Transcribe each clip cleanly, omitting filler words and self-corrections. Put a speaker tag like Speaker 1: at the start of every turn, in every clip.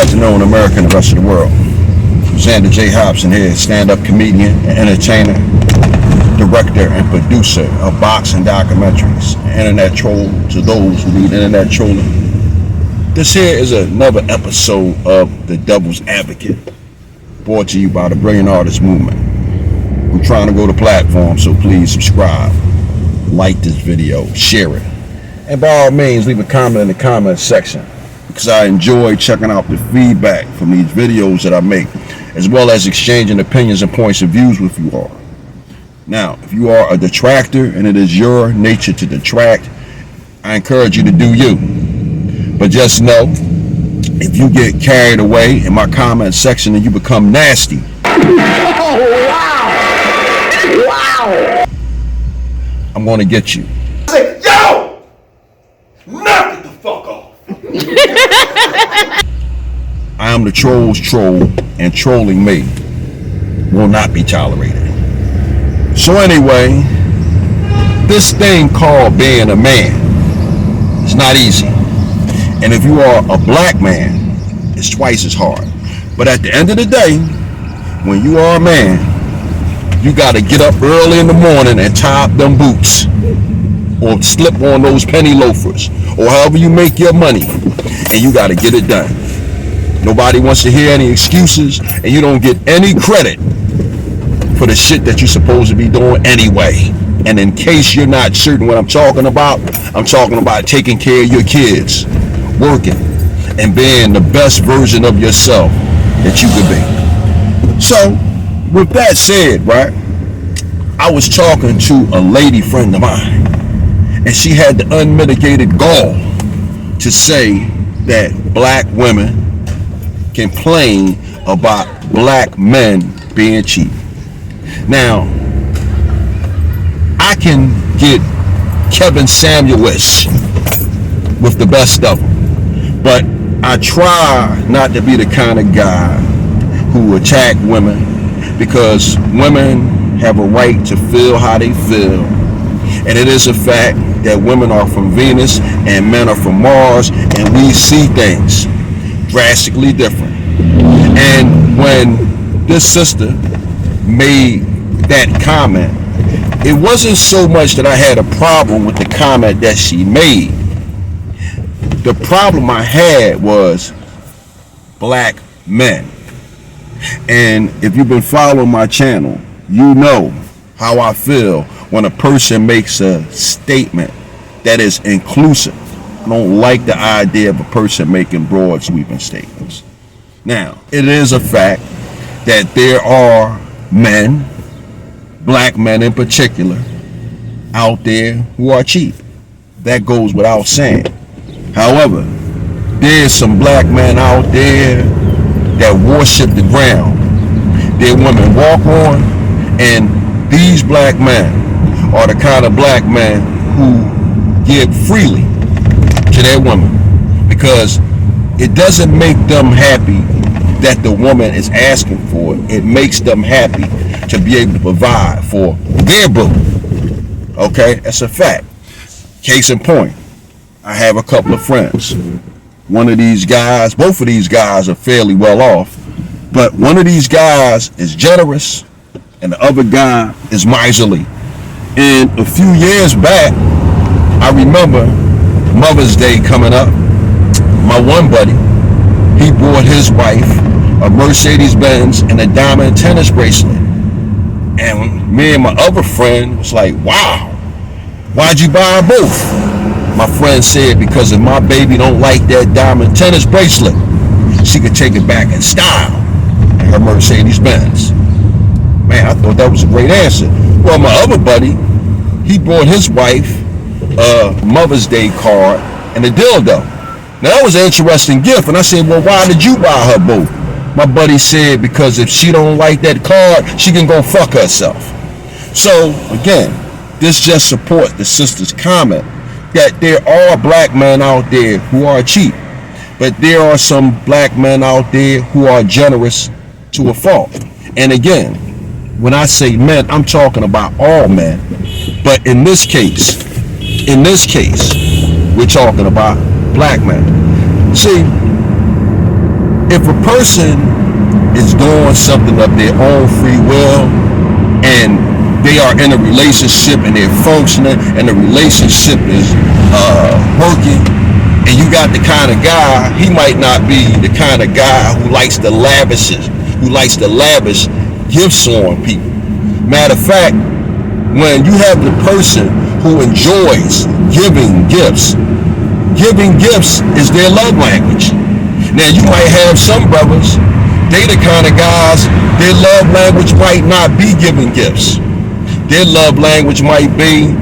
Speaker 1: afternoon, America and the rest of the world. Xander J. Hobson here, stand-up comedian and entertainer, director and producer of boxing documentaries, internet troll to those who need internet trolling. This here is another episode of The Devil's Advocate, brought to you by the Brilliant Artists Movement. We're trying to grow the platform, so please subscribe, like this video, share it, and by all means, leave a comment in the comment section, because I enjoy checking out the feedback from these videos that I make, as well as exchanging opinions and points of views with you all. Now, if you are a detractor and it is your nature to detract, I encourage you to do you. But just know, if you get carried away in my comment section and you become nasty,
Speaker 2: oh, wow!
Speaker 1: I'm going to get you.
Speaker 2: I say, yo! Knock it the fuck off!
Speaker 1: I am the troll's troll, and trolling me will not be tolerated. So anyway, this thing called being a man is not easy. And if you are a black man, it's twice as hard. But at the end of the day, when you are a man, you got to get up early in the morning and tie up them boots, or slip on those penny loafers, or however you make your money, and you got to get it done. Nobody wants to hear any excuses, and you don't get any credit for the shit that you're supposed to be doing anyway. And in case you're not certain what I'm talking about taking care of your kids, working, and being the best version of yourself that you could be. So, with that said, right, I was talking to a lady friend of mine, and she had the unmitigated gall to say that black women complain about black men being cheap. Now, I can get Kevin Samuelish with the best of them, but I try not to be the kind of guy who attack women, because women have a right to feel how they feel, and it is a fact that women are from Venus and men are from Mars, and we see things drastically different. And when this sister made that comment, it wasn't so much that I had a problem with the comment that she made. The problem I had was black men. And if you've been following my channel, you know how I feel when a person makes a statement that is inclusive. I don't like the idea of a person making broad sweeping statements. Now, it is a fact that there are men, black men in particular, out there who are cheap. That goes without saying. However, there's some black men out there that worship the ground their women walk on, and these black men are the kind of black men who give freely to their women, because it doesn't make them happy that the woman is asking for it. It makes them happy to be able to provide for their boo. Okay, that's a fact. Case in point, I have a couple of friends. One of these guys, both of these guys are fairly well off, but one of these guys is generous and the other guy is miserly. And a few years back, I remember Mother's Day coming up. My one buddy, he bought his wife a Mercedes-Benz and a diamond tennis bracelet. And me and my other friend was like, wow, why'd you buy both? My friend said, because if my baby don't like that diamond tennis bracelet, she could take it back in style in her Mercedes-Benz. Man, I thought that was a great answer. Well, my other buddy, he bought his wife a Mother's Day card and a dildo. Now, that was an interesting gift, and I said, well, why did you buy her both? My buddy said, because if she don't like that card, she can go fuck herself. So, again, this just supports the sister's comment that there are black men out there who are cheap, but there are some black men out there who are generous to a fault. And again, when I say men, I'm talking about all men, but in this case, we're talking about black men. See, if a person is doing something of their own free will and they are in a relationship and they're functioning and the relationship is working, and you got the kind of guy, he might not be the kind of guy who likes to lavish gifts on people. Matter of fact, when you have the person who enjoys giving gifts is their love language. Now you might have some brothers, they the kind of guys, their love language might not be giving gifts. Their love language might be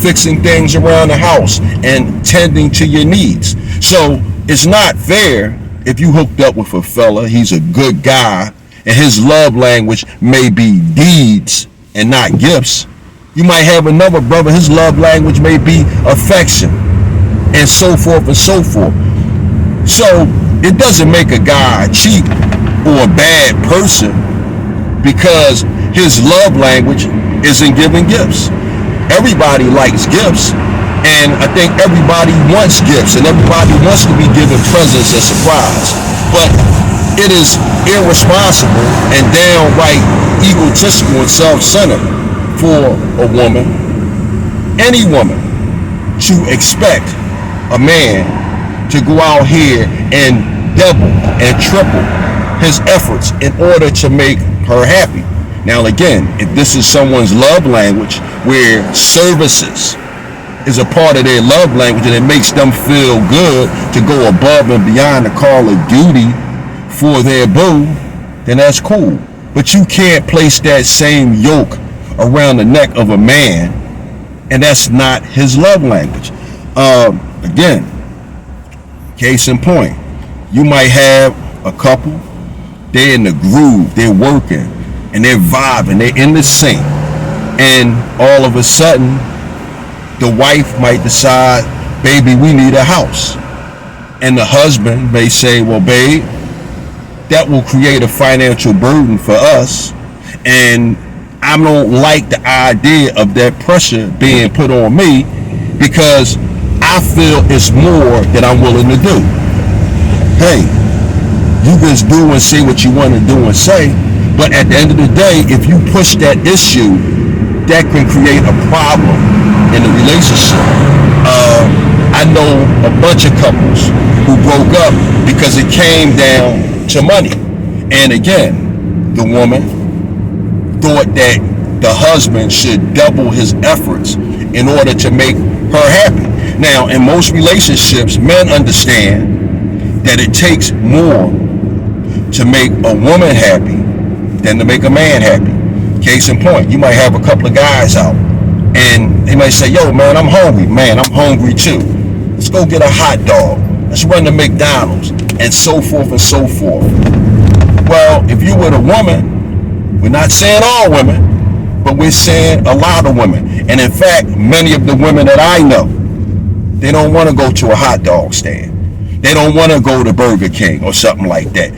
Speaker 1: fixing things around the house and tending to your needs. So it's not fair if you hooked up with a fella, he's a good guy, and his love language may be deeds and not gifts. You might have another brother, his love language may be affection, and so forth and so forth. So it doesn't make a guy cheap or a bad person because his love language isn't giving gifts. Everybody likes gifts, and I think everybody wants gifts, and everybody wants to be given presents and surprise. But it is irresponsible and downright egotistical and self-centered for a woman, any woman, to expect a man to go out here and double and triple his efforts in order to make her happy. Now again, if this is someone's love language where services is a part of their love language and it makes them feel good to go above and beyond the call of duty for their boo, then that's cool. But you can't place that same yoke around the neck of a man, and that's not his love language. Again, case in point, you might have a couple, they're in the groove, they're working, and they're vibing, they're in the sync, and all of a sudden, the wife might decide, baby, we need a house. And the husband may say, well, babe, that will create a financial burden for us, and I don't like the idea of that pressure being put on me because I feel it's more than I'm willing to do. Hey, you just do and say what you want to do and say, but at the end of the day, if you push that issue, that can create a problem in the relationship. I know a bunch of couples who broke up because it came down to money. And again, the woman thought that the husband should double his efforts in order to make her happy. Now, in most relationships, men understand that it takes more to make a woman happy than to make a man happy. Case in point, you might have a couple of guys out and they might say, yo, man, I'm hungry. Man, I'm hungry too. Let's go get a hot dog. Let's run to McDonald's, and so forth and so forth. Well, if you were a woman, we're not saying all women, but we're saying a lot of women. And in fact, many of the women that I know, they don't want to go to a hot dog stand. They don't want to go to Burger King or something like that.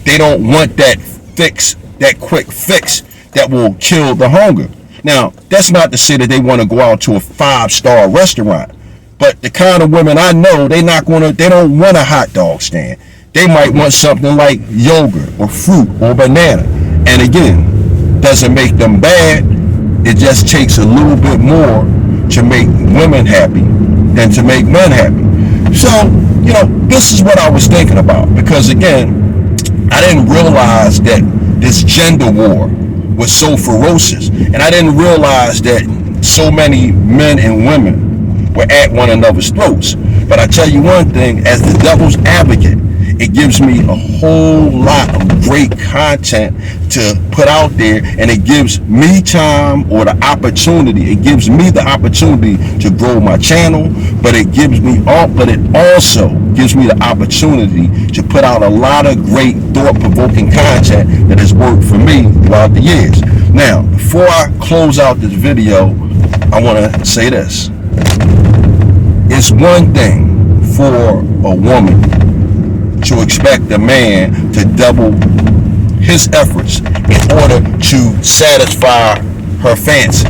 Speaker 1: They don't want that fix, that quick fix that will kill the hunger. Now, that's not to say that they want to go out to a 5-star restaurant, but the kind of women I know, they don't want a hot dog stand. They might want something like yogurt or fruit or banana. And again, doesn't make them bad. It just takes a little bit more to make women happy than to make men happy. So, this is what I was thinking about, because again, I didn't realize that this gender war was so ferocious, and I didn't realize that so many men and women were at one another's throats. But I tell you one thing, as the devil's advocate, it gives me a whole lot of great content to put out there, and it gives me time or the opportunity. It gives me the opportunity to grow my channel, but it also gives me the opportunity to put out a lot of great thought-provoking content that has worked for me throughout the years. Now, before I close out this video, I want to say this. It's one thing for a woman to expect a man to double his efforts in order to satisfy her fancy.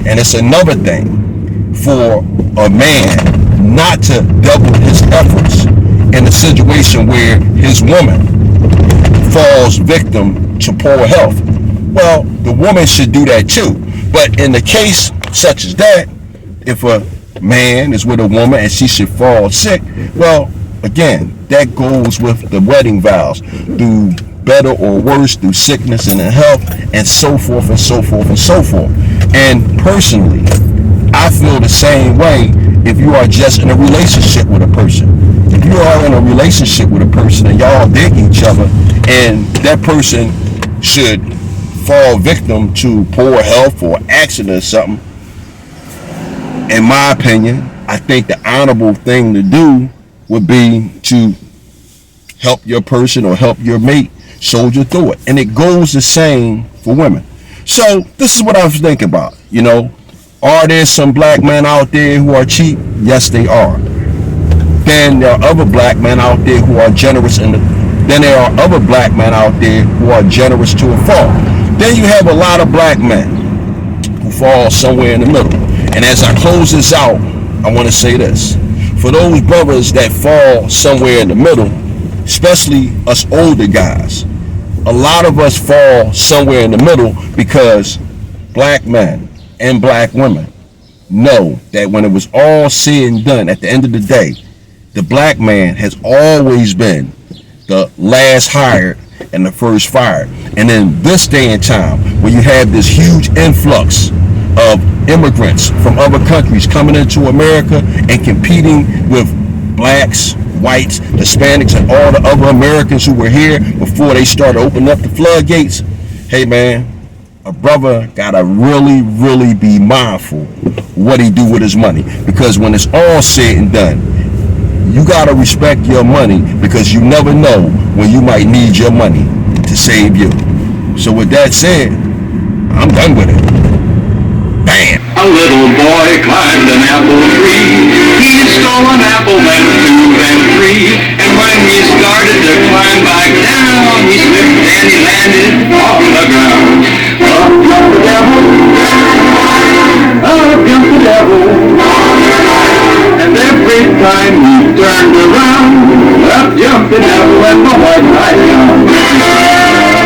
Speaker 1: And it's another thing for a man not to double his efforts in a situation where his woman falls victim to poor health. Well, the woman should do that too. But in the case such as that, if a man is with a woman and she should fall sick, well, again, that goes with the wedding vows. Through better or worse, through sickness and health, and so forth and so forth and so forth. And personally, I feel the same way if you are just in a relationship with a person. If you are in a relationship with a person and y'all dig each other, and that person should fall victim to poor health or accident or something, in my opinion, I think the honorable thing to do would be to help your person or help your mate soldier through it. And it goes the same for women. So this is what I was thinking about. Are there some black men out there who are cheap? Yes, they are. Then there are other black men out there who are generous, then there are other black men out there who are generous to a fault. Then you have a lot of black men who fall somewhere in the middle. And as I close this out, I want to say this. For those brothers that fall somewhere in the middle, especially us older guys, a lot of us fall somewhere in the middle because black men and black women know that when it was all said and done, at the end of the day, the black man has always been the last hired and the first fired. And in this day and time, when you have this huge influx of immigrants from other countries coming into America and competing with blacks, whites, Hispanics, and all the other Americans who were here before they started opening up the floodgates, hey man, a brother gotta really, really be mindful what he do with his money. Because when it's all said and done, you gotta respect your money, because you never know when you might need your money to save you. So with that said, I'm done with it. Bam!
Speaker 3: A little boy